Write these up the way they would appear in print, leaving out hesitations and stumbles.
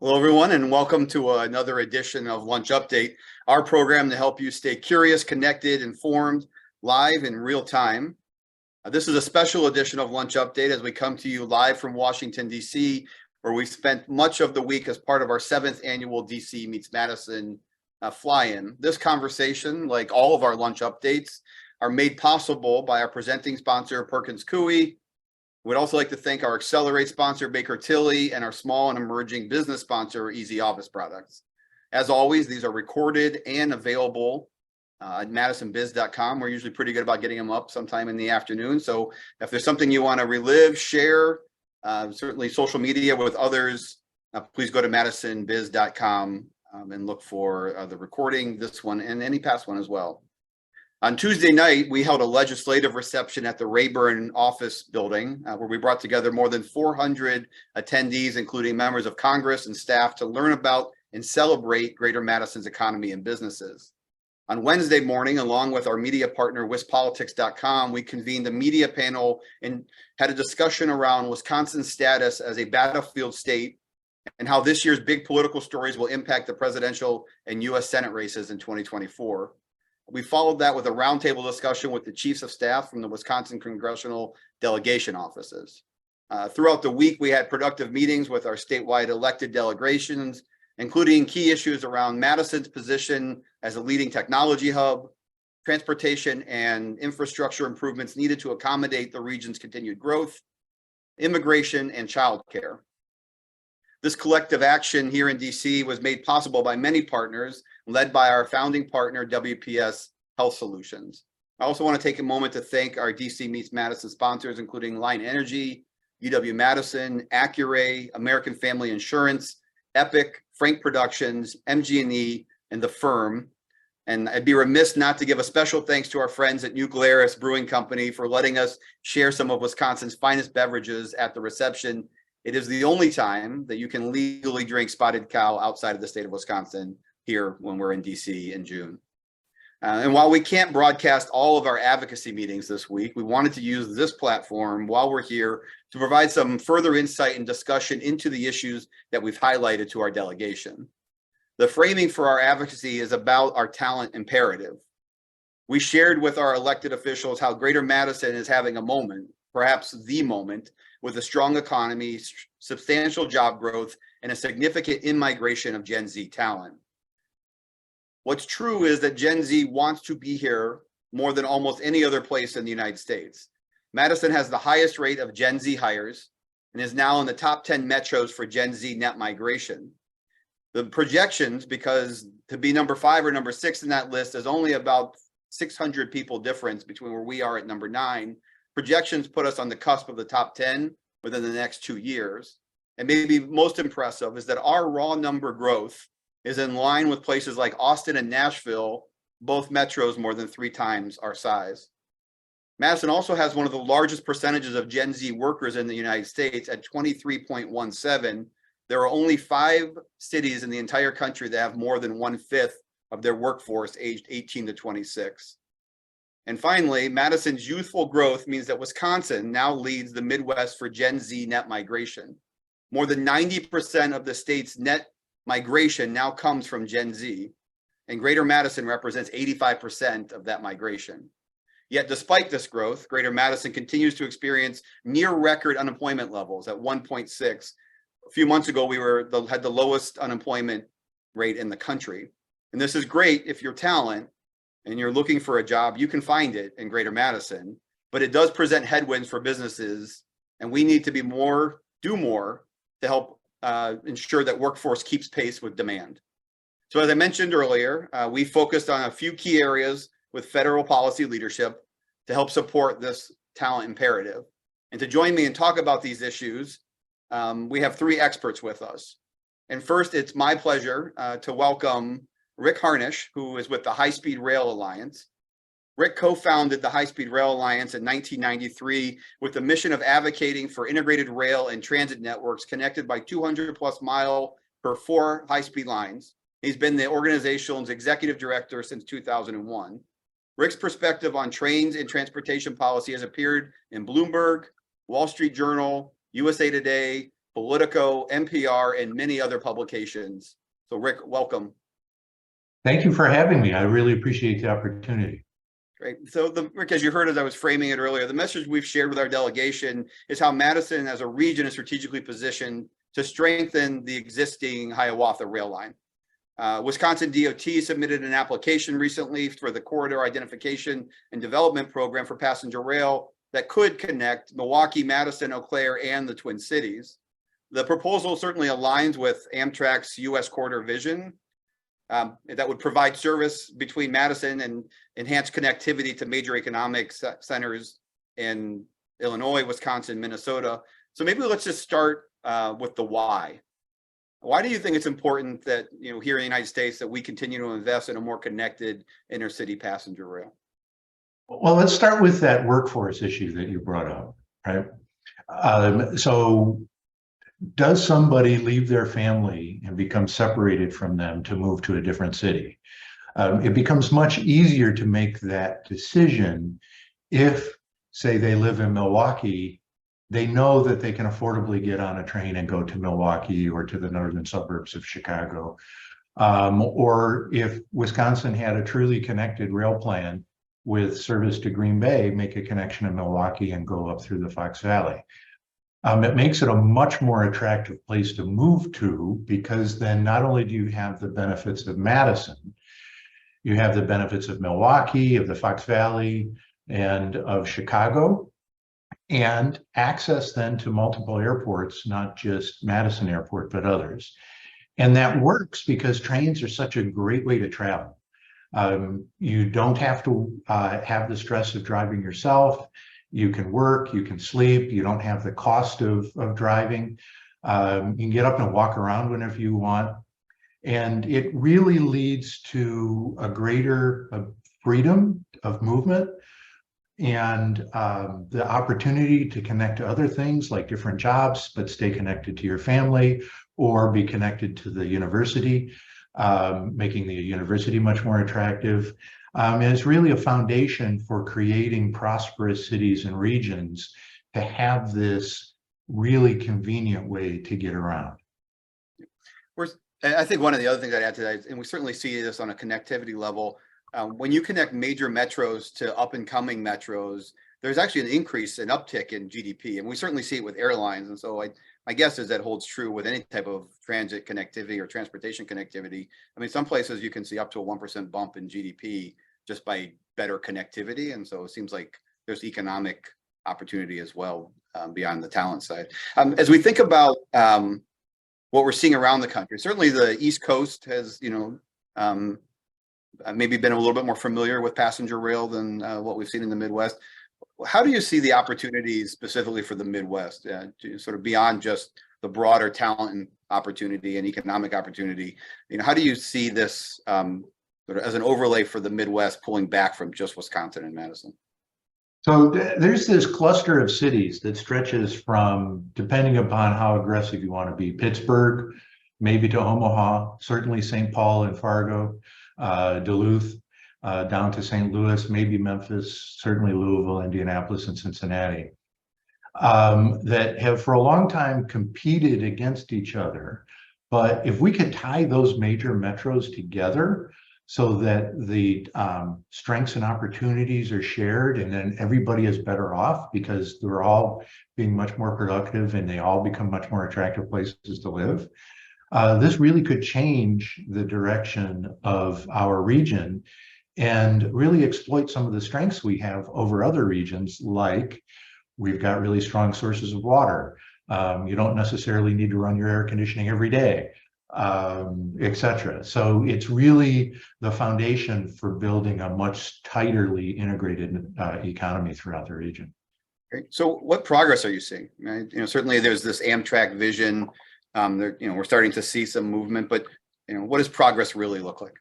Hello, everyone, and welcome to another edition of Lunch Update, our program to help you stay curious, connected, informed, live in real time. This is a special edition of Lunch Update as we come to you live from Washington, D.C., where we spent much of the week as part of our 7th annual DC Meets Madison fly-in. This conversation, like all of our Lunch Updates, are made possible by our presenting sponsor, Perkins Coie. We'd also like to thank our Accelerate sponsor, Baker Tilly, and our small and emerging business sponsor, Easy Office Products. As always, these are recorded and available at madisonbiz.com. We're usually pretty good about getting them up sometime in the afternoon. So if there's something you want to relive, share, certainly social media with others, please go to madisonbiz.com and look for the recording, this one, and any past one as well. On Tuesday night, we held a legislative reception at the Rayburn office building, where we brought together more than 400 attendees, including members of Congress and staff, to learn about and celebrate Greater Madison's economy and businesses. On Wednesday morning, along with our media partner, wispolitics.com, we convened a media panel and had a discussion around Wisconsin's status as a battlefield state and how this year's big political stories will impact the presidential and U.S. Senate races in 2024. We followed that with a roundtable discussion with the chiefs of staff from the Wisconsin congressional delegation offices. Throughout the week, we had productive meetings with our statewide elected delegations, including key issues around Madison's position as a leading technology hub, transportation and infrastructure improvements needed to accommodate the region's continued growth, immigration, and childcare. This collective action here in DC was made possible by many partners, led by our founding partner, WPS Health Solutions. I also want to take a moment to thank our DC Meets Madison sponsors, including Line Energy, UW-Madison, Accuray, American Family Insurance, Epic, Frank Productions, MG&E, and The Firm. And I'd be remiss not to give a special thanks to our friends at New Glarus Brewing Company for letting us share some of Wisconsin's finest beverages at the reception. It is the only time that you can legally drink Spotted Cow outside of the state of Wisconsin here when we're in DC in June. And while we can't broadcast all of our advocacy meetings this week, we wanted to use this platform while we're here to provide some further insight and discussion into the issues that we've highlighted to our delegation. The framing for our advocacy is about our talent imperative. We shared with our elected officials how Greater Madison is having a moment, perhaps the moment, with a strong economy, substantial job growth, and a significant in-migration of Gen Z talent. What's true is that Gen Z wants to be here more than almost any other place in the United States. Madison has the highest rate of Gen Z hires and is now in the top 10 metros for Gen Z net migration. The projections, because to be number 5 or number 6 in that list is only about 600 people difference between where we are at number 9. Projections put us on the cusp of the top 10 within the next 2 years. And maybe most impressive is that our raw number growth is in line with places like Austin and Nashville, both metros more than 3 times our size. Madison also has one of the largest percentages of Gen Z workers in the United States at 23.17. There are only 5 cities in the entire country that have more than 1/5 of their workforce aged 18 to 26. And finally, Madison's youthful growth means that Wisconsin now leads the Midwest for Gen Z net migration. More than 90% of the state's net migration now comes from Gen Z, and Greater Madison represents 85% of that migration. Yet despite this growth, Greater Madison continues to experience near record unemployment levels at 1.6. A few months ago, we had the lowest unemployment rate in the country. And this is great if you're talent and you're looking for a job, you can find it in Greater Madison, but it does present headwinds for businesses, and we need to do more to help ensure that workforce keeps pace with demand. So as I mentioned earlier, we focused on a few key areas with federal policy leadership to help support this talent imperative. And to join me and talk about these issues, we have 3 experts with us. And first, it's my pleasure to welcome Rick Harnish, who is with the High Speed Rail Alliance. Rick co-founded the High Speed Rail Alliance in 1993 with the mission of advocating for integrated rail and transit networks connected by 200+ mile per 4 high-speed lines. He's been the organization's executive director since 2001. Rick's perspective on trains and transportation policy has appeared in Bloomberg, Wall Street Journal, USA Today, Politico, NPR, and many other publications. So Rick, welcome. Thank you for having me. I really appreciate the opportunity. Great. So Rick, as you heard as I was framing it earlier, the message we've shared with our delegation is how Madison as a region is strategically positioned to strengthen the existing Hiawatha rail line. Wisconsin DOT submitted an application recently for the Corridor Identification and Development Program for passenger rail that could connect Milwaukee, Madison, Eau Claire, and the Twin Cities. The proposal certainly aligns with Amtrak's U.S. corridor vision that would provide service between Madison and enhance connectivity to major economic centers in Illinois, Wisconsin, Minnesota. So maybe let's just start with the why. Why do you think it's important that, here in the United States, that we continue to invest in a more connected intercity passenger rail? Well, let's start with that workforce issue that you brought up, right? So does somebody leave their family and become separated from them to move to a different city? It becomes much easier to make that decision if, say, they live in Milwaukee. They know that they can affordably get on a train and go to Milwaukee or to the northern suburbs of Chicago. Or if Wisconsin had a truly connected rail plan with service to Green Bay, make a connection in Milwaukee and go up through the Fox Valley. It makes it a much more attractive place to move to, because then not only do you have the benefits of Madison, you have the benefits of Milwaukee, of the Fox Valley, and of Chicago, and access then to multiple airports, not just Madison Airport, but others. And that works because trains are such a great way to travel. You don't have to have the stress of driving yourself. You can work, you can sleep, you don't have the cost of driving. You can get up and walk around whenever you want. And it really leads to a greater freedom of movement and the opportunity to connect to other things like different jobs, but stay connected to your family or be connected to the university, making the university much more attractive. And it's really a foundation for creating prosperous cities and regions to have this really convenient way to get around. I think one of the other things I'd add to that, and we certainly see this on a connectivity level, when you connect major metros to up and coming metros, there's actually an increase in uptick in GDP. And we certainly see it with airlines. And so my guess is that holds true with any type of transit connectivity or transportation connectivity. I mean, some places you can see up to a 1% bump in GDP just by better connectivity. And so it seems like there's economic opportunity as well beyond the talent side. As we think about what we're seeing around the country, certainly the East Coast has, maybe been a little bit more familiar with passenger rail than what we've seen in the Midwest. How do you see the opportunities specifically for the Midwest, to sort of beyond just the broader talent and opportunity and economic opportunity? How do you see this sort of as an overlay for the Midwest, pulling back from just Wisconsin and Madison? So there's this cluster of cities that stretches from, depending upon how aggressive you want to be, Pittsburgh, maybe to Omaha, certainly St. Paul and Fargo, Duluth, down to St. Louis, maybe Memphis, certainly Louisville, Indianapolis, and Cincinnati, that have for a long time competed against each other. But if we could tie those major metros together so that the strengths and opportunities are shared, and then everybody is better off because they're all being much more productive and they all become much more attractive places to live. This really could change the direction of our region and really exploit some of the strengths we have over other regions, like we've got really strong sources of water. You don't necessarily need to run your air conditioning every day, et cetera. So it's really the foundation for building a much tighterly integrated economy throughout the region. Great. So what progress are you seeing? Right? Certainly there's this Amtrak vision. We're starting to see some movement, but what does progress really look like?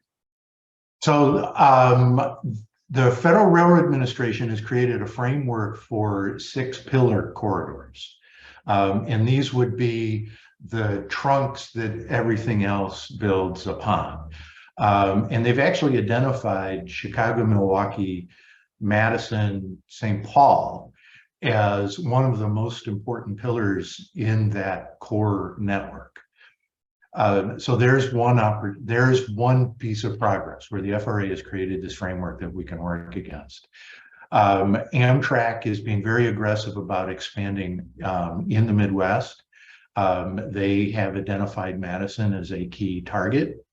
So the Federal Railroad Administration has created a framework for 6 pillar corridors. And these would be the trunks that everything else builds upon. And they've actually identified Chicago, Milwaukee, Madison, St. Paul as one of the most important pillars in that core network. So there's one piece of progress where the FRA has created this framework that we can work against. Amtrak is being very aggressive about expanding in the Midwest. They have identified Madison as a key target,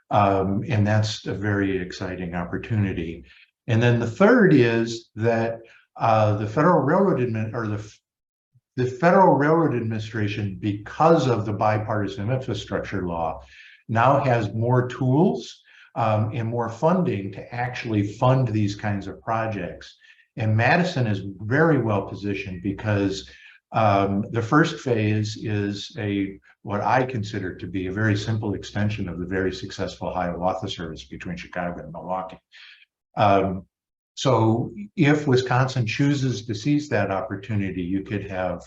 and that's a very exciting opportunity. And then the third is that the Federal Railroad Administration, because of the bipartisan infrastructure law, now has more tools and more funding to actually fund these kinds of projects. And Madison is very well positioned because the first phase is what I consider to be a very simple extension of the very successful Hiawatha service between Chicago and Milwaukee. So if Wisconsin chooses to seize that opportunity, you could have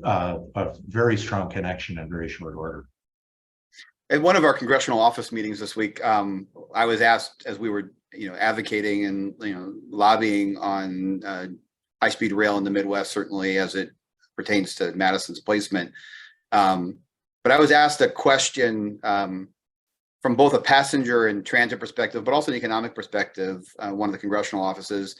a very strong connection in very short order. At one of our congressional office meetings this week, I was asked, as we were, advocating and lobbying on high-speed rail in the Midwest, certainly as it pertains to Madison's placement. But I was asked a question from both a passenger and transit perspective, but also an economic perspective, one of the congressional offices,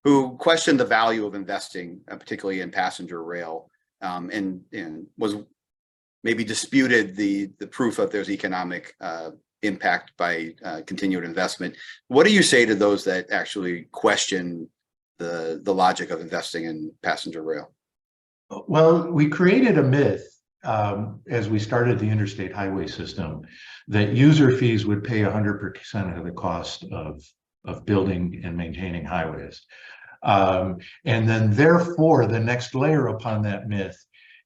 who questioned the value of investing, particularly in passenger rail, and was maybe disputed the proof that there's economic impact by continued investment. What do you say to those that actually question the logic of investing in passenger rail? Well, we created a myth as we started the interstate highway system that user fees would pay 100% of the cost of building and maintaining highways. And then therefore, the next layer upon that myth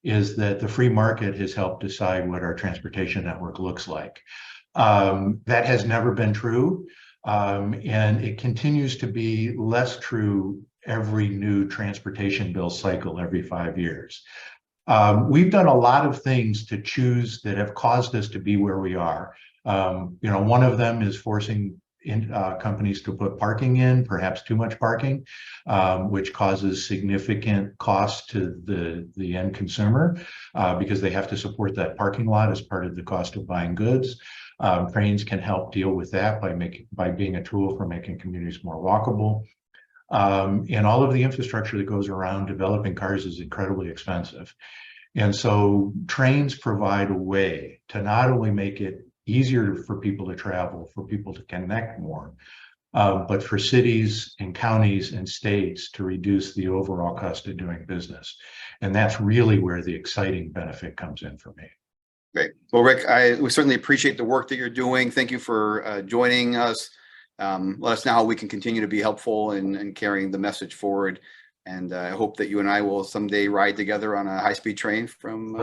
is that the free market has helped decide what our transportation network looks like. That has never been true, and it continues to be less true every new transportation bill cycle every 5 years. We've done a lot of things to choose that have caused us to be where we are. One of them is forcing companies to put parking in, perhaps too much parking, which causes significant cost to the end consumer because they have to support that parking lot as part of the cost of buying goods. Trains can help deal with that by being a tool for making communities more walkable. And all of the infrastructure that goes around developing cars is incredibly expensive. And so trains provide a way to not only make it easier for people to travel, for people to connect more, but for cities and counties and states to reduce the overall cost of doing business. And that's really where the exciting benefit comes in for me. Great. Well, Rick, we certainly appreciate the work that you're doing. Thank you for joining us. Let us know how we can continue to be helpful in carrying the message forward. And I hope that you and I will someday ride together on a high-speed train from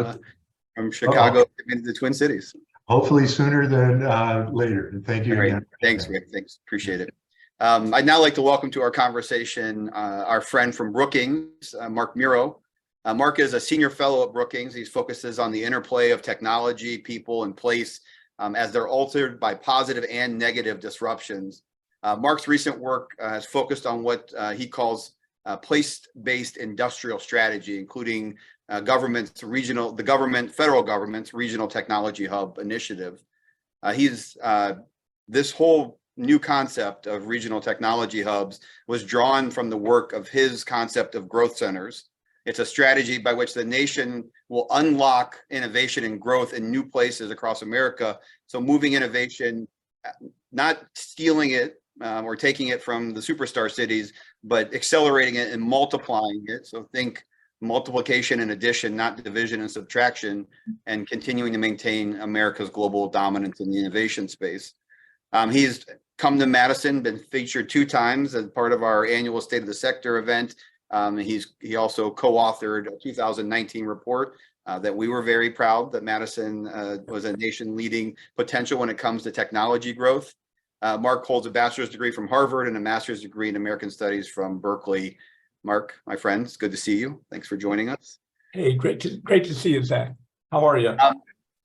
Chicago into the Twin Cities. Hopefully sooner than later. And thank you again. Thanks, Rick. Thanks. Appreciate it. I'd now like to welcome to our conversation our friend from Brookings, Mark Muro. Mark is a senior fellow at Brookings. He focuses on the interplay of technology, people, and place as they're altered by positive and negative disruptions. Mark's recent work has focused on what he calls place-based industrial strategy, including federal government's regional technology hub initiative. This whole new concept of regional technology hubs was drawn from the work of his concept of growth centers. It's a strategy by which the nation will unlock innovation and growth in new places across America. So moving innovation, not stealing it or taking it from the superstar cities, but accelerating it and multiplying it. So think multiplication and addition, not division and subtraction, and continuing to maintain America's global dominance in the innovation space. He's come to Madison, been featured 2 times as part of our annual State of the Sector event. He also co-authored a 2019 report that we were very proud that Madison was a nation-leading potential when it comes to technology growth. Mark holds a bachelor's degree from Harvard and a master's degree in American Studies from Berkeley. Mark, my friend, it's good to see you. Thanks for joining us. Hey, great to see you, Zach. How are you?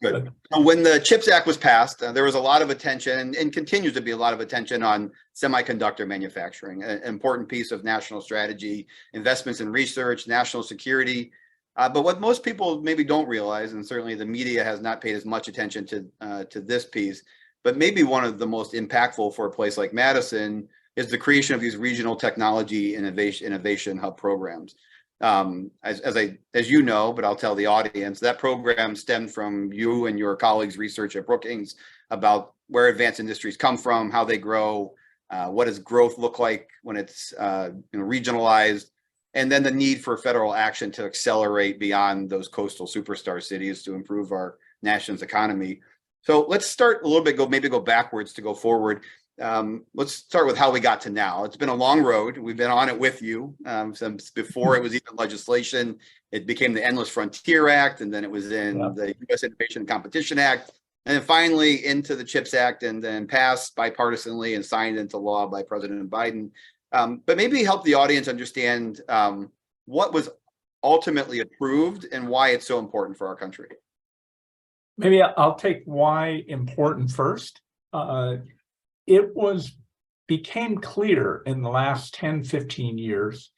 Good. So when the CHIPS Act was passed, there was a lot of attention and continues to be a lot of attention on semiconductor manufacturing, an important piece of national strategy, investments in research, national security. But what most people maybe don't realize, and certainly the media has not paid as much attention to this piece, but maybe one of the most impactful for a place like Madison is the creation of these regional technology innovation hub programs. As you know, but I'll tell the audience, that program stemmed from you and your colleagues' research at Brookings about where advanced industries come from, how they grow, what does growth look like when it's regionalized, and then the need for federal action to accelerate beyond those coastal superstar cities to improve our nation's economy. So let's start a little bit, maybe go backwards to go forward. Let's start with how we got to now. It's been a long road. We've been on it with you since before it was even legislation. It became the Endless Frontier Act, and then it was in the U.S. Innovation and Competition Act, and then finally into the CHIPS Act, and then passed bipartisanly and signed into law by President Biden. But maybe help the audience understand what was ultimately approved and why it's so important for our country. Maybe I'll take why important first. It became clear in the last 10, 15 years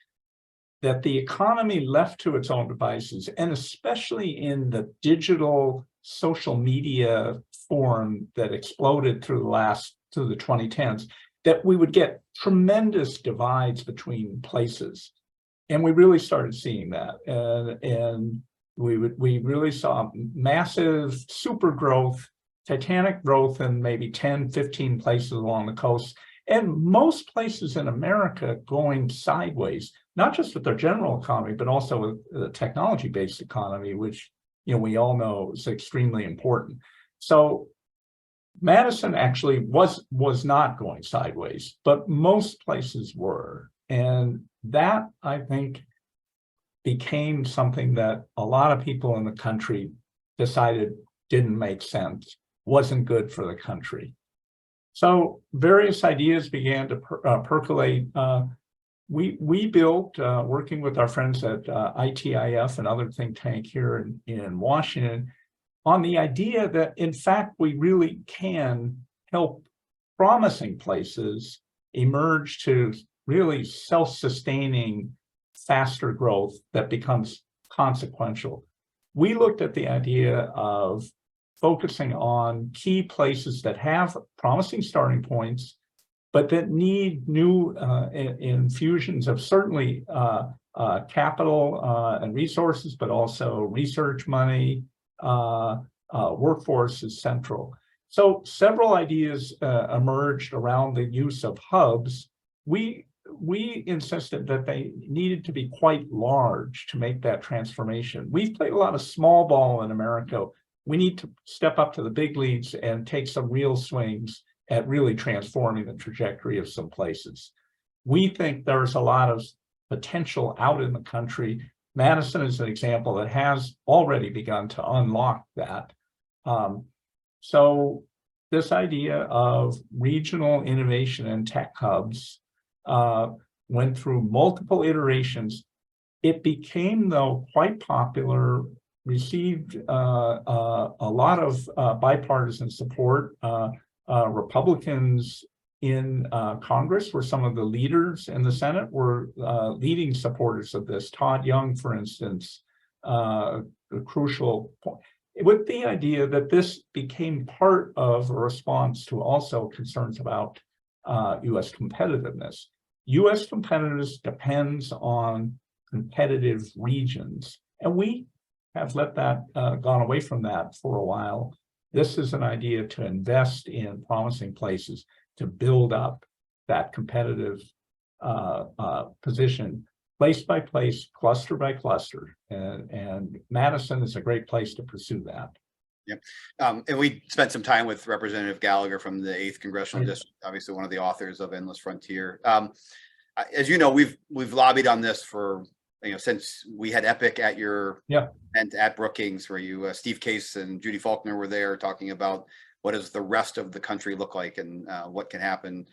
that the economy left to its own devices, and especially in the digital social media form that exploded through the 2010s, that we would get tremendous divides between places. And we really started seeing that. And we really saw massive super growth, titanic growth in maybe 10, 15 places along the coast, and most places in America going sideways, not just with their general economy, but also with the technology-based economy, which we all know is extremely important. So Madison actually was not going sideways, but most places were. And that, I think, became something that a lot of people in the country decided didn't make sense, wasn't good for the country. So various ideas began to percolate. We built, working with our friends at ITIF and other think tank here in Washington, on the idea that, in fact, we really can help promising places emerge to really self-sustaining, faster growth that becomes consequential. We looked at the idea of focusing on key places that have promising starting points, but that need new infusions of certainly capital and resources, but also research money, workforce is central. So several ideas emerged around the use of hubs. We insisted that they needed to be quite large to make that transformation. We've played a lot of small ball in America. We need to step up to the big leagues and take some real swings at really transforming the trajectory of some places. We think there's a lot of potential out in the country. Madison is an example that has already begun to unlock that. So this idea of regional innovation and tech hubs went through multiple iterations. It became, though, quite popular, received a lot of bipartisan support. Republicans in Congress were some of the leaders, and the Senate were leading supporters of this. Todd Young, for instance, a crucial point, with the idea that this became part of a response to also concerns about U.S. competitiveness. U.S. competitiveness depends on competitive regions, and we have let that gone away from that for a while. This is an idea to invest in promising places to build up that competitive position, place by place, cluster by cluster, and Madison is a great place to pursue that. Yep. And we spent some time with Representative Gallagher from the 8th Congressional District, obviously one of the authors of Endless Frontier. As you know, we've lobbied on this for, since we had Epic at your event at Brookings, where you, Steve Case and Judy Faulkner were there talking about what does the rest of the country look like and what can happen.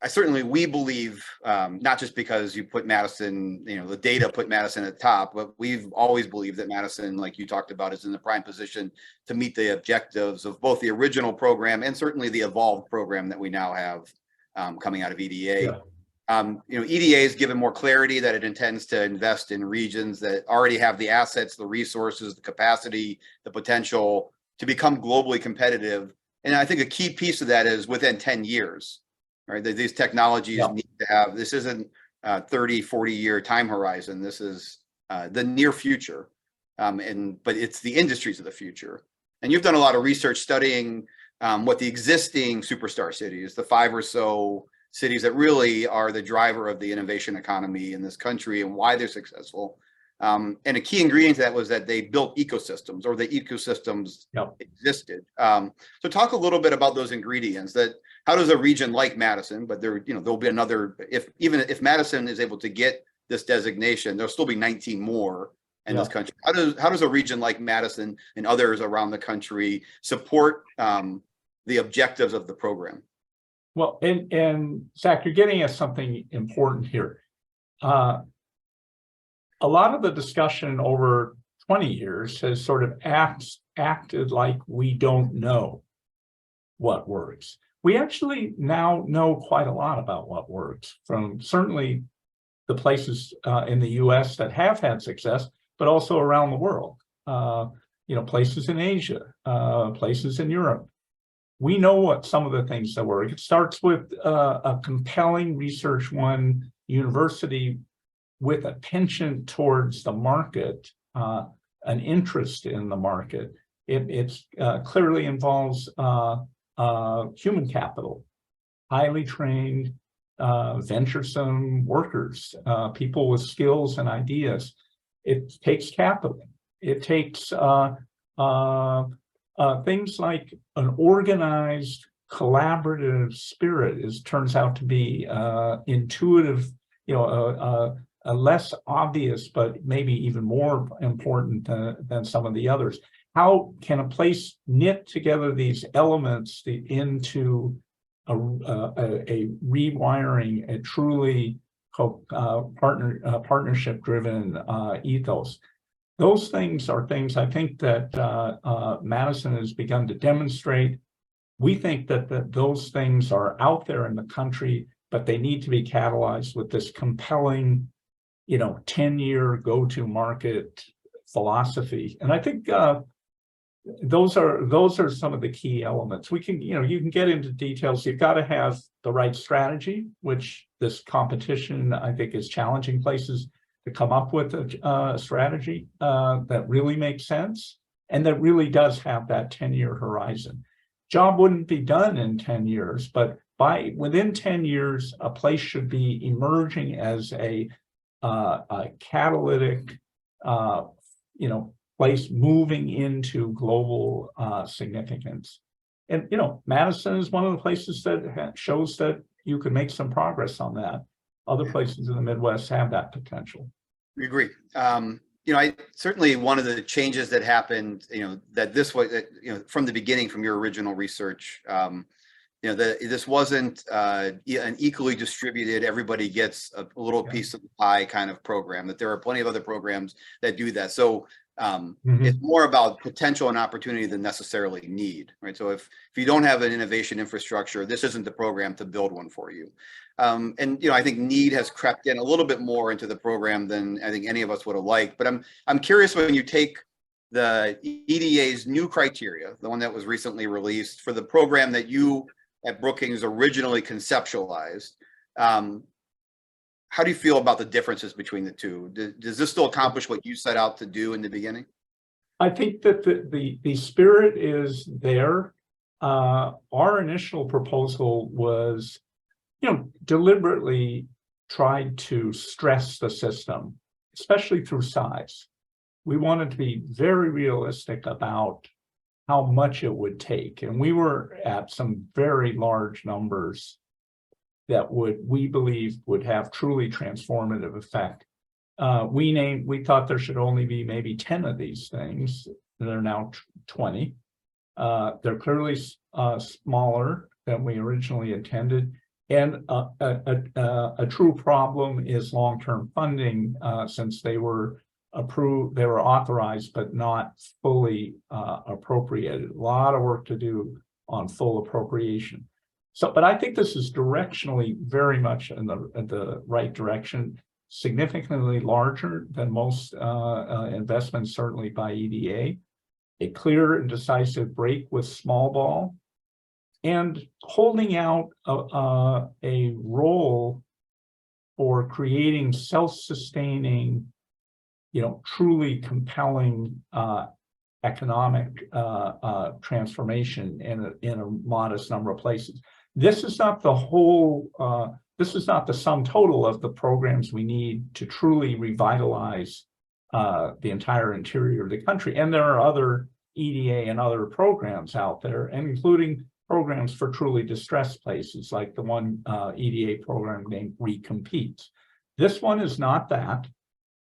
we believe, not just because you put Madison, the data put Madison at the top, but we've always believed that Madison, like you talked about, is in the prime position to meet the objectives of both the original program and certainly the evolved program that we now have coming out of EDA. Yeah. EDA has given more clarity that it intends to invest in regions that already have the assets, the resources, the capacity, the potential to become globally competitive. And I think a key piece of that is within 10 years. Right, these technologies need to have, this isn't a 30, 40-year time horizon. This is the near future, but it's the industries of the future. And you've done a lot of research studying what the existing superstar cities, the 5 or so cities that really are the driver of the innovation economy in this country and why they're successful. And a key ingredient to that was that they built ecosystems, or the ecosystems existed. So talk a little bit about those ingredients. That how does a region like Madison, but there'll be another, even if Madison is able to get this designation, there'll still be 19 more in this country. How does a region like Madison and others around the country support the objectives of the program? Well, and Zach, you're getting at something important here. A lot of the discussion over 20 years has sort of acted like we don't know what works. We actually now know quite a lot about what works, from certainly the places in the US that have had success, but also around the world. Places in Asia, places in Europe. We know what some of the things that work. It starts with a compelling research one university with a penchant towards the market, an interest in the market. It clearly involves human capital, highly trained, venturesome workers, people with skills and ideas. It takes capital. It takes things like an organized, collaborative spirit turns out to be intuitive, a less obvious, but maybe even more important than some of the others. How can a place knit together these elements into a rewiring, a truly partnership-driven ethos? Those things are things I think that Madison has begun to demonstrate. We think that those things are out there in the country, but they need to be catalyzed with this compelling 10-year go-to-market philosophy. And I think those are some of the key elements. We can, you can get into details. You've got to have the right strategy, which this competition, I think, is challenging places to come up with a strategy that really makes sense and that really does have that 10-year horizon. Job wouldn't be done in 10 years, but within 10 years, a place should be emerging as a catalytic, place moving into global significance. And, Madison is one of the places that shows that you can make some progress on that. Other places in the Midwest have that potential. We agree. I certainly, one of the changes that happened, that this was, from the beginning, from your original research, this wasn't an equally distributed, everybody gets a little piece of the pie kind of program, that there are plenty of other programs that do that. So it's more about potential and opportunity than necessarily need, right? So if you don't have an innovation infrastructure, this isn't the program to build one for you. And I think need has crept in a little bit more into the program than I think any of us would have liked. But I'm curious, when you take the EDA's new criteria, the one that was recently released for the program that you at Brookings originally conceptualized, how do you feel about the differences between the two? Does this still accomplish what you set out to do in the beginning? I think that the spirit is there. Our initial proposal was, deliberately tried to stress the system, especially through size. We wanted to be very realistic about how much it would take. And we were at some very large numbers that we believe would have truly transformative effect. We thought there should only be maybe 10 of these things. There are now 20. They're clearly smaller than we originally intended. And a true problem is long-term funding, since they were approved, they were authorized, but not fully appropriated. A lot of work to do on full appropriation. So, but I think this is directionally very much in the right direction, significantly larger than most investments, certainly by EDA. A clear and decisive break with small ball, and holding out a role for creating self-sustaining, truly compelling economic transformation in a modest number of places. This is not the whole, this is not the sum total of the programs we need to truly revitalize the entire interior of the country. And there are other EDA and other programs out there, and including programs for truly distressed places, like the one EDA program named Recompete. This one is not that.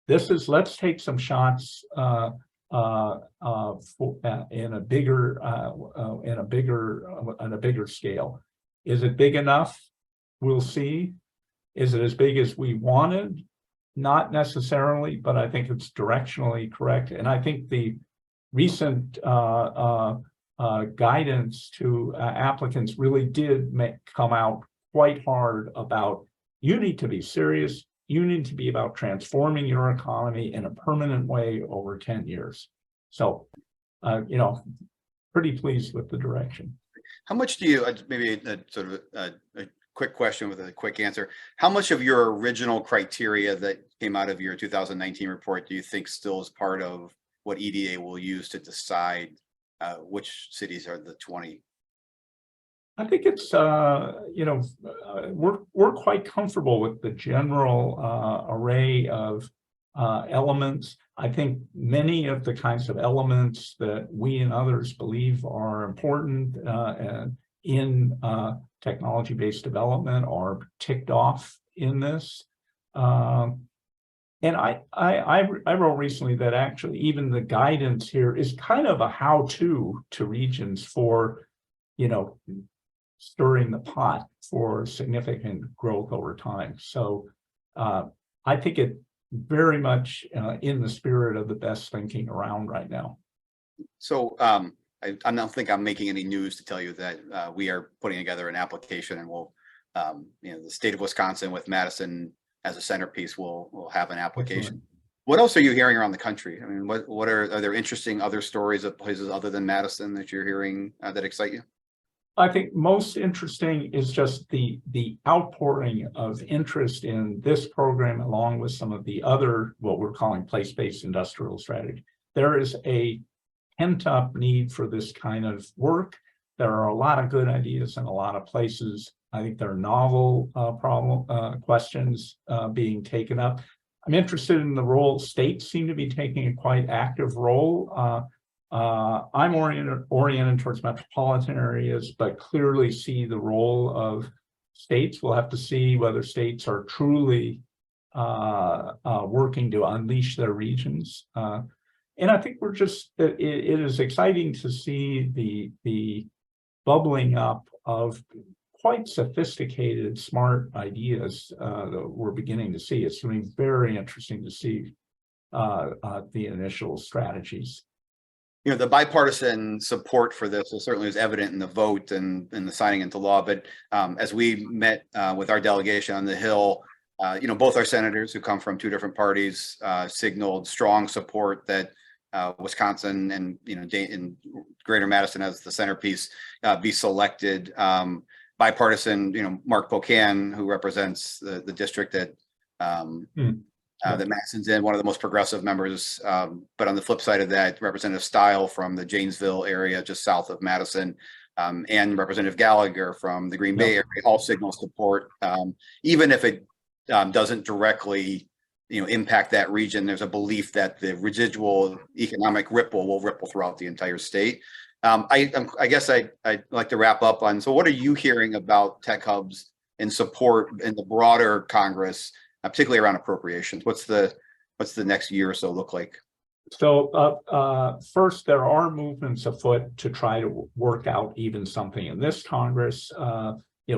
This is, let's take some shots in a bigger scale. Is it big enough? We'll see. Is it as big as we wanted? Not necessarily, but I think it's directionally correct. And I think the recent guidance to applicants really did come out quite hard about, you need to be serious. You need to be about transforming your economy in a permanent way over 10 years. So, pretty pleased with the direction. How much do you, maybe sort of a quick question with a quick answer, how much of your original criteria that came out of your 2019 report do you think still is part of what EDA will use to decide which cities are the 20? I think it's, we're quite comfortable with the general array of elements. I think many of the kinds of elements that we and others believe are important in technology-based development are ticked off in this. And I wrote recently that actually even the guidance here is kind of a how-to to regions for, stirring the pot for significant growth over time. So I think it very much in the spirit of the best thinking around right now. So I don't think I'm making any news to tell you that we are putting together an application, and we'll, the state of Wisconsin with Madison as a centerpiece will have an application. Excellent. What else are you hearing around the country? I mean, what are there interesting other stories of places other than Madison that you're hearing that excite you? I think most interesting is just the outpouring of interest in this program, along with some of the other, what we're calling place-based industrial strategy. There is a pent-up need for this kind of work. There are a lot of good ideas in a lot of places. I think there are novel questions being taken up. I'm interested in the role states seem to be taking a quite active role. I'm oriented towards metropolitan areas, but clearly see the role of states. We'll have to see whether states are truly working to unleash their regions. And I think we're just, it is exciting to see the bubbling up of quite sophisticated, smart ideas that we're beginning to see. It's going to be very interesting to see the initial strategies. The bipartisan support for this certainly is evident in the vote and in the signing into law. But as we met with our delegation on the Hill, both our senators who come from two different parties signaled strong support that Wisconsin and in Greater Madison as the centerpiece be selected. Bipartisan, Mark Pocan, who represents the district that that Madison's in, one of the most progressive members. But on the flip side of that, Representative Stile from the Janesville area, just south of Madison, and Representative Gallagher from the Green Bay area, all signal support. Even if it doesn't directly, impact that region, there's a belief that the residual economic ripple will ripple throughout the entire state. I guess I'd like to wrap up on, so what are you hearing about tech hubs and support in the broader Congress, particularly around appropriations? What's the next year or so look like? So first, there are movements afoot to try to work out even something in this Congress.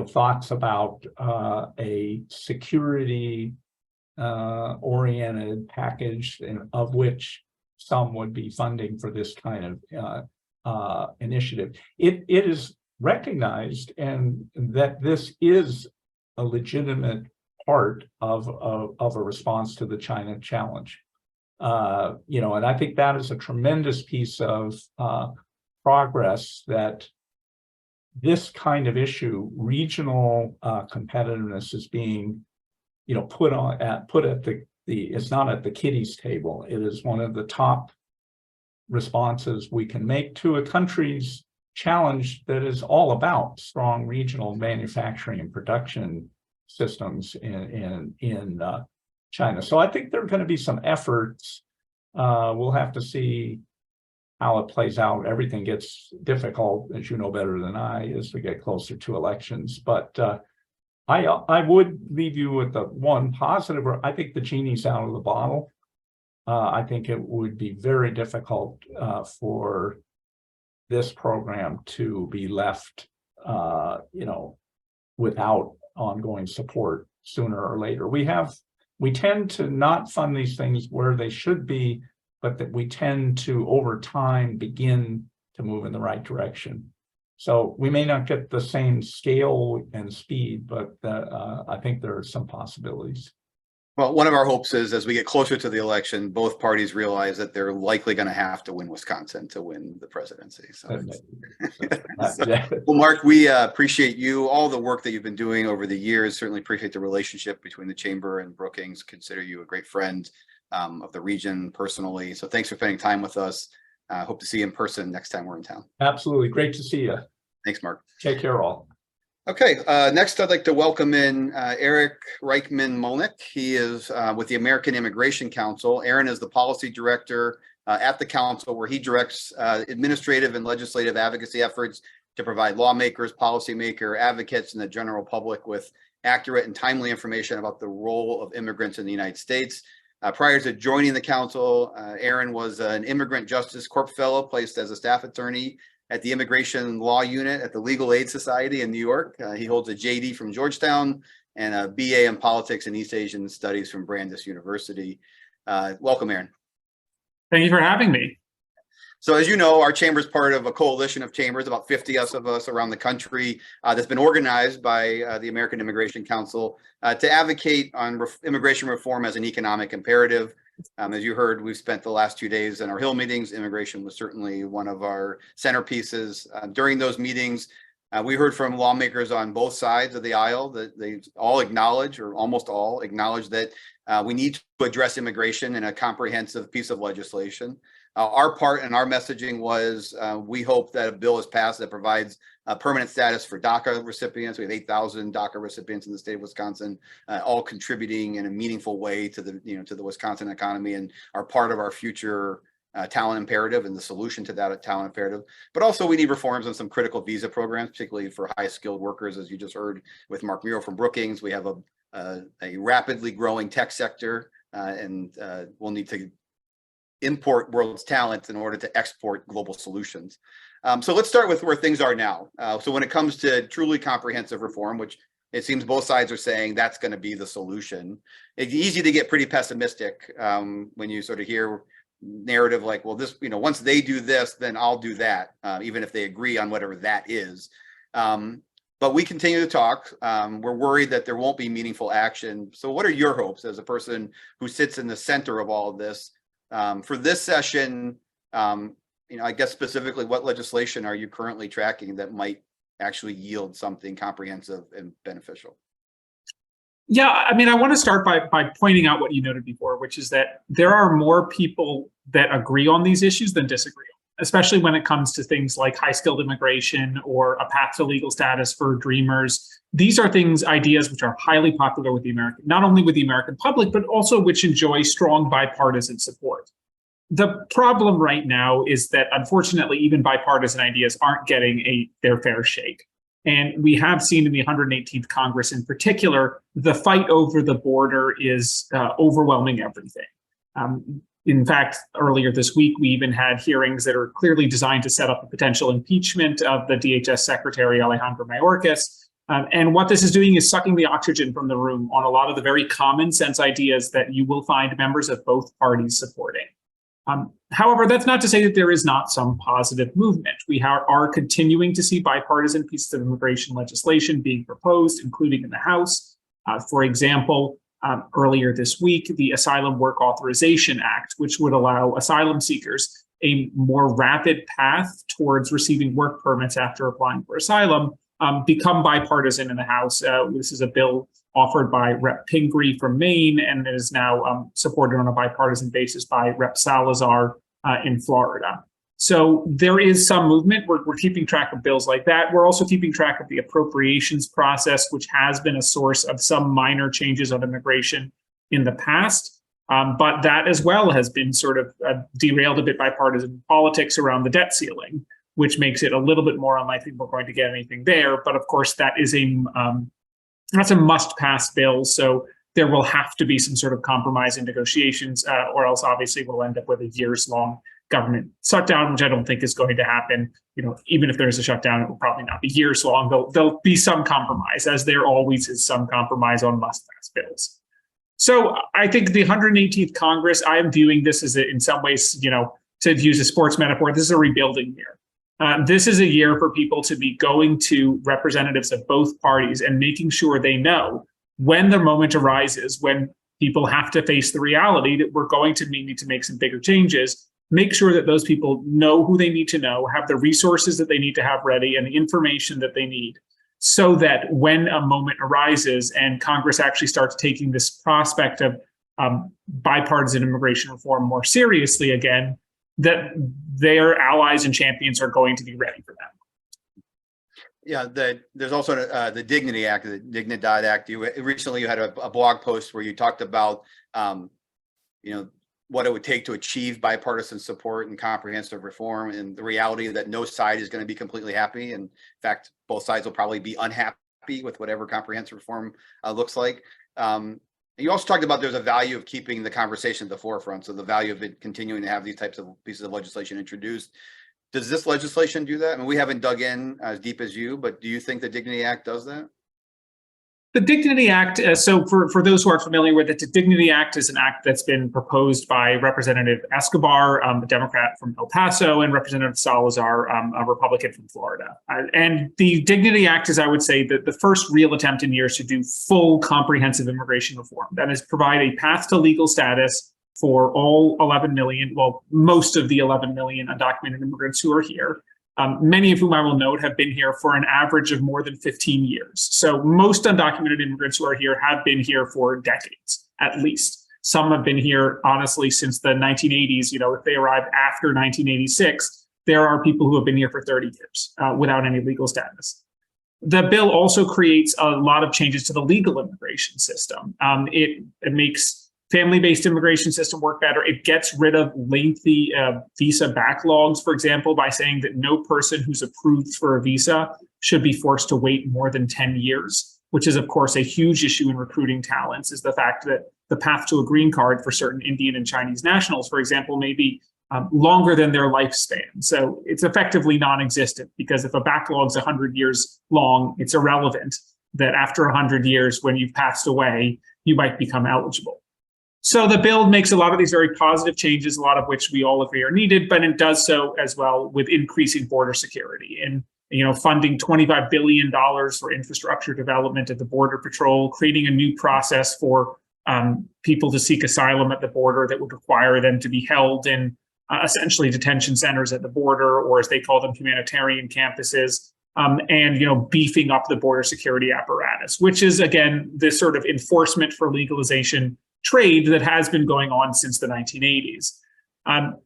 thoughts about a security oriented package, of which some would be funding for this kind of initiative. It is recognized and that this is a legitimate part of a response to the China challenge. And I think that is a tremendous piece of progress, that this kind of issue, regional competitiveness, is being, put at the it's not at the kiddies table. It is one of the top responses we can make to a country's challenge that is all about strong regional manufacturing and production systems in China. So I think there are going to be some efforts. We'll have to see how it plays out. Everything gets difficult, as you know better than I, as we get closer to elections. But I would leave you with the one positive. I think the genie's out of the bottle. I think it would be very difficult for this program to be left, without ongoing support sooner or later. We tend to not fund these things where they should be, but that we tend to, over time, begin to move in the right direction. So we may not get the same scale and speed, but I think there are some possibilities. Well, one of our hopes is, as we get closer to the election, both parties realize that they're likely going to have to win Wisconsin to win the presidency. So, well, Mark, we appreciate you, all the work that you've been doing over the years. Certainly appreciate the relationship between the Chamber and Brookings. Consider you a great friend of the region personally. So thanks for spending time with us. Hope to see you in person next time we're in town. Absolutely. Great to see you. Thanks, Mark. Take care, all. Okay, next I'd like to welcome in Eric Reichlin-Melnick. He is with the American Immigration Council. Aaron is the policy director at the council, where he directs administrative and legislative advocacy efforts to provide lawmakers, policymaker, advocates, and the general public with accurate and timely information about the role of immigrants in the United States. Prior to joining the council, Aaron was an Immigrant Justice Corps fellow placed as a staff attorney at the Immigration Law Unit at the Legal Aid Society in New York. He holds a JD from Georgetown and a BA in Politics and East Asian Studies from Brandeis University. Welcome, Aaron. Thank you for having me. So as you know, our chamber is part of a coalition of chambers, about 50 of us around the country, that's been organized by the American Immigration Council to advocate on immigration reform as an economic imperative. As you heard, we've spent the last 2 days in our Hill meetings. Immigration was certainly one of our centerpieces. During those meetings, we heard from lawmakers on both sides of the aisle that they all acknowledge, or almost all acknowledge, that we need to address immigration in a comprehensive piece of legislation. Our part and our messaging was we hope that a bill is passed that provides permanent status for DACA recipients. We have 8,000 DACA recipients in the state of Wisconsin, all contributing in a meaningful way to the Wisconsin economy, and are part of our future talent imperative and the solution to that talent imperative. But also we need reforms on some critical visa programs, particularly for high skilled workers. As you just heard with Mark Muro from Brookings, we have a rapidly growing tech sector, and we'll need to import world's talent in order to export global solutions. So let's start with where things are now. So when it comes to truly comprehensive reform, which it seems both sides are saying that's going to be the solution, it's easy to get pretty pessimistic when you sort of hear narrative like, well, this, once they do this, then I'll do that, even if they agree on whatever that is. But we continue to talk. We're worried that there won't be meaningful action. So what are your hopes as a person who sits in the center of all of this? For this session, I guess specifically, what legislation are you currently tracking that might actually yield something comprehensive and beneficial? Yeah, I want to start by pointing out what you noted before, which is that there are more people that agree on these issues than disagree, especially when it comes to things like high-skilled immigration or a path to legal status for dreamers. These are ideas which are highly popular with not only with the American public, but also which enjoy strong bipartisan support. The problem right now is that, unfortunately, even bipartisan ideas aren't getting their fair shake. And we have seen in the 118th Congress in particular, the fight over the border is overwhelming everything. In fact, earlier this week, we even had hearings that are clearly designed to set up a potential impeachment of the DHS Secretary Alejandro Mayorkas. And what this is doing is sucking the oxygen from the room on a lot of the very common sense ideas that you will find members of both parties supporting. However, that's not to say that there is not some positive movement. We are continuing to see bipartisan pieces of immigration legislation being proposed, including in the House. For example, earlier this week, the Asylum Work Authorization Act, which would allow asylum seekers a more rapid path towards receiving work permits after applying for asylum, become bipartisan in the House. This is a bill offered by Rep. Pingree from Maine and is now supported on a bipartisan basis by Rep. Salazar in Florida. So there is some movement. We're keeping track of bills like that. We're also keeping track of the appropriations process, which has been a source of some minor changes on immigration in the past. But that as well has been sort of derailed a bit by partisan politics around the debt ceiling, which makes it a little bit more unlikely we're going to get anything there. But of course, that is that's a must-pass bill. So there will have to be some sort of compromise in negotiations, or else obviously we'll end up with a years-long government shutdown, which I don't think is going to happen. Even if there's a shutdown, it will probably not be years long. There'll be some compromise, as there always is some compromise on must-pass bills. So I think the 118th Congress, I am viewing this as, in some ways, to use a sports metaphor, this is a rebuilding year. This is a year for people to be going to representatives of both parties and making sure they know when the moment arises, when people have to face the reality that we're going to need to make some bigger changes, make sure that those people know who they need to know, have the resources that they need to have ready and the information that they need, so that when a moment arises and Congress actually starts taking this prospect of bipartisan immigration reform more seriously again, that their allies and champions are going to be ready for them. Yeah, there's also the Dignity Act, the Dignidad Act. Recently you had a blog post where you talked about, what it would take to achieve bipartisan support and comprehensive reform, and the reality that no side is going to be completely happy. And in fact, both sides will probably be unhappy with whatever comprehensive reform looks like. You also talked about there's a value of keeping the conversation at the forefront. So the value of it continuing to have these types of pieces of legislation introduced. Does this legislation do that? I mean, we haven't dug in as deep as you, but do you think the Dignity Act does that? The Dignity Act, so for those who aren't familiar with it, the Dignity Act is an act that's been proposed by Representative Escobar, a Democrat from El Paso, and Representative Salazar, a Republican from Florida. And the Dignity Act is, I would say, the first real attempt in years to do full comprehensive immigration reform. That is, provide a path to legal status for all 11 million, well, most of the 11 million undocumented immigrants who are here. Many of whom I will note have been here for an average of more than 15 years. So most undocumented immigrants who are here have been here for decades, at least. Some have been here, honestly, since the 1980s. If they arrived after 1986, there are people who have been here for 30 years without any legal status. The bill also creates a lot of changes to the legal immigration system. It makes family-based immigration system work better. It gets rid of lengthy visa backlogs, for example, by saying that no person who's approved for a visa should be forced to wait more than 10 years, which is, of course, a huge issue in recruiting talents, is the fact that the path to a green card for certain Indian and Chinese nationals, for example, may be longer than their lifespan. So it's effectively non-existent, because if a backlog's 100 years long, it's irrelevant that after 100 years, when you've passed away, you might become eligible. So the bill makes a lot of these very positive changes, a lot of which we all agree are needed, but it does so as well with increasing border security and funding $25 billion for infrastructure development at the Border Patrol, creating a new process for people to seek asylum at the border that would require them to be held in essentially detention centers at the border, or as they call them, humanitarian campuses, and beefing up the border security apparatus, which is, again, this sort of enforcement for legalization trade that has been going on since the 1980s.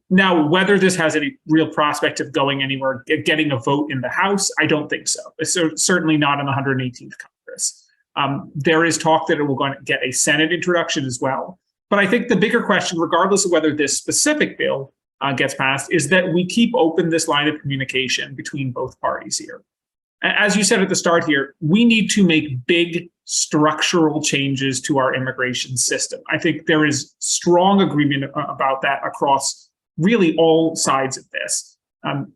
Now, whether this has any real prospect of going anywhere, getting a vote in the House, I don't think so. It's certainly not in the 118th Congress. There is talk that it will get a Senate introduction as well. But I think the bigger question, regardless of whether this specific bill gets passed, is that we keep open this line of communication between both parties here. As you said at the start here, we need to make big structural changes to our immigration system. I think there is strong agreement about that across really all sides of this.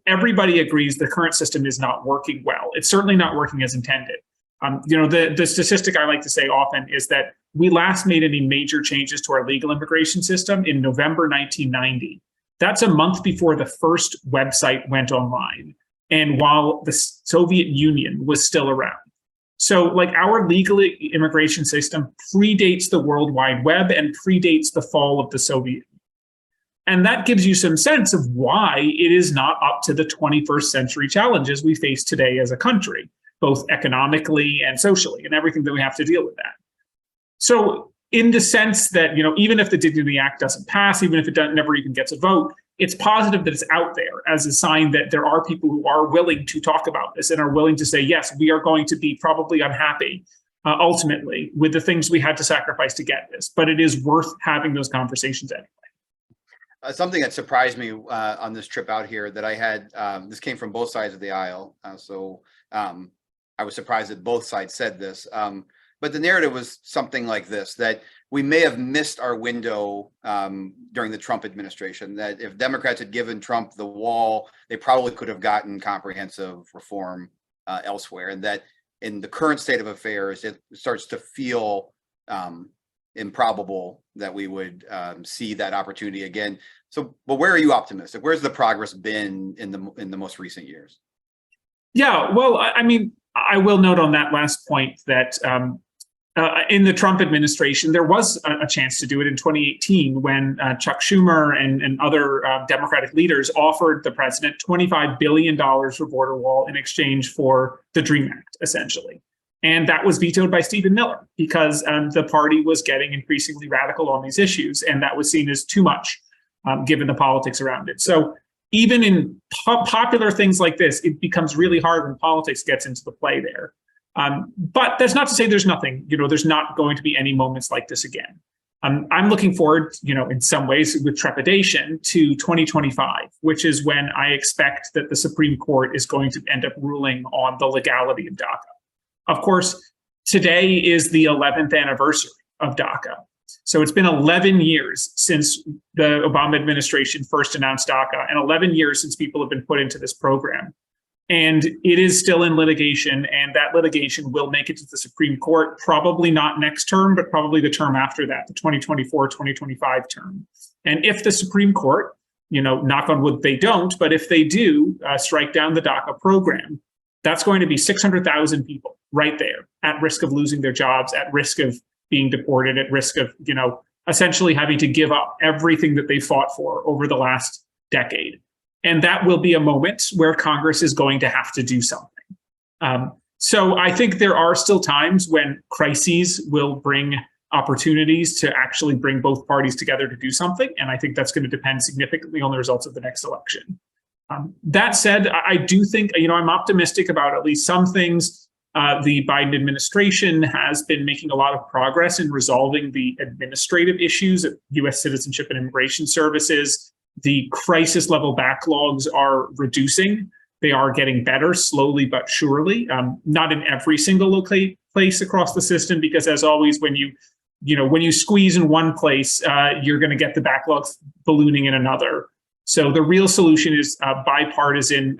Everybody agrees the current system is not working well. It's certainly not working as intended. The statistic I like to say often is that we last made any major changes to our legal immigration system in November 1990. That's a month before the first website went online, and while the Soviet Union was still around. So like our legal immigration system predates the World Wide Web and predates the fall of the Soviet Union. And that gives you some sense of why it is not up to the 21st century challenges we face today as a country, both economically and socially, and everything that we have to deal with that. So in the sense that, even if the Dignity Act doesn't pass, even if it never even gets a vote, it's positive that it's out there as a sign that there are people who are willing to talk about this and are willing to say, yes, we are going to be probably unhappy ultimately with the things we had to sacrifice to get this, but it is worth having those conversations anyway. Something that surprised me on this trip out here that I had, this came from both sides of the aisle. So I was surprised that both sides said this. But the narrative was something like this, that we may have missed our window during the Trump administration, that if Democrats had given Trump the wall, they probably could have gotten comprehensive reform elsewhere. And that in the current state of affairs, it starts to feel improbable that we would see that opportunity again. So, but where are you optimistic? Where's the progress been in the most recent years? Yeah, well, I mean, I will note on that last point that in the Trump administration, there was a chance to do it in 2018 when Chuck Schumer and other Democratic leaders offered the president $25 billion for border wall in exchange for the DREAM Act, essentially. And that was vetoed by Stephen Miller because the party was getting increasingly radical on these issues, and that was seen as too much given the politics around it. So even in popular things like this, it becomes really hard when politics gets into the play there. But that's not to say there's nothing, there's not going to be any moments like this again. I'm looking forward, in some ways with trepidation to 2025, which is when I expect that the Supreme Court is going to end up ruling on the legality of DACA. Of course, today is the 11th anniversary of DACA. So it's been 11 years since the Obama administration first announced DACA, and 11 years since people have been put into this program. And it is still in litigation, and that litigation will make it to the Supreme Court, probably not next term, but probably the term after that, the 2024-2025 term. And if the Supreme Court, knock on wood, they don't, but if they do strike down the DACA program, that's going to be 600,000 people right there at risk of losing their jobs, at risk of being deported, at risk of, essentially having to give up everything that they fought for over the last decade. And that will be a moment where Congress is going to have to do something. So I think there are still times when crises will bring opportunities to actually bring both parties together to do something. And I think that's going to depend significantly on the results of the next election. That said, I do think, I'm optimistic about at least some things. The Biden administration has been making a lot of progress in resolving the administrative issues at U.S. Citizenship and Immigration Services. The crisis level backlogs are reducing. They are getting better slowly but surely, not in every single place across the system, because as always, when you squeeze in one place, you're going to get the backlogs ballooning in another. So the real solution is bipartisan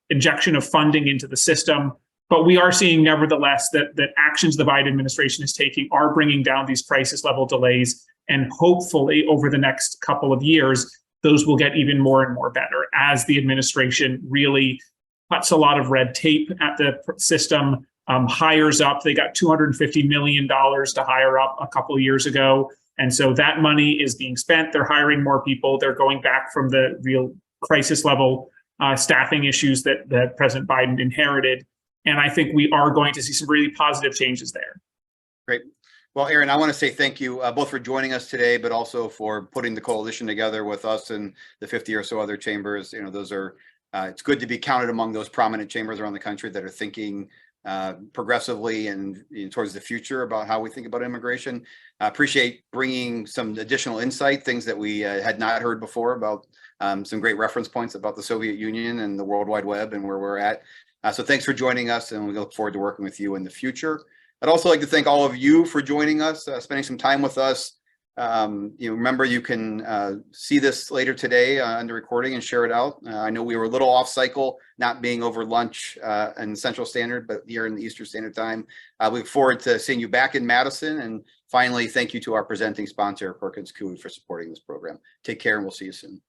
injection of funding into the system. But we are seeing, nevertheless, that actions the Biden administration is taking are bringing down these crisis level delays. And hopefully over the next couple of years, those will get even more and more better as the administration really cuts a lot of red tape at the system, hires up. They got $250 million to hire up a couple of years ago. And so that money is being spent. They're hiring more people. They're going back from the real crisis level staffing issues that President Biden inherited. And I think we are going to see some really positive changes there. Great. Well, Aaron, I want to say thank you both for joining us today, but also for putting the coalition together with us and the 50 or so other chambers. Those are, it's good to be counted among those prominent chambers around the country that are thinking progressively and towards the future about how we think about immigration. I appreciate bringing some additional insight, things that we had not heard before about some great reference points about the Soviet Union and the World Wide Web and where we're at. So thanks for joining us, and we look forward to working with you in the future. I'd also like to thank all of you for joining us, spending some time with us. Remember you can see this later today on the recording and share it out. I know we were a little off cycle, not being over lunch in Central Standard, but here in the Eastern Standard Time. We look forward to seeing you back in Madison. And finally, thank you to our presenting sponsor, Perkins Coie, for supporting this program. Take care, and we'll see you soon.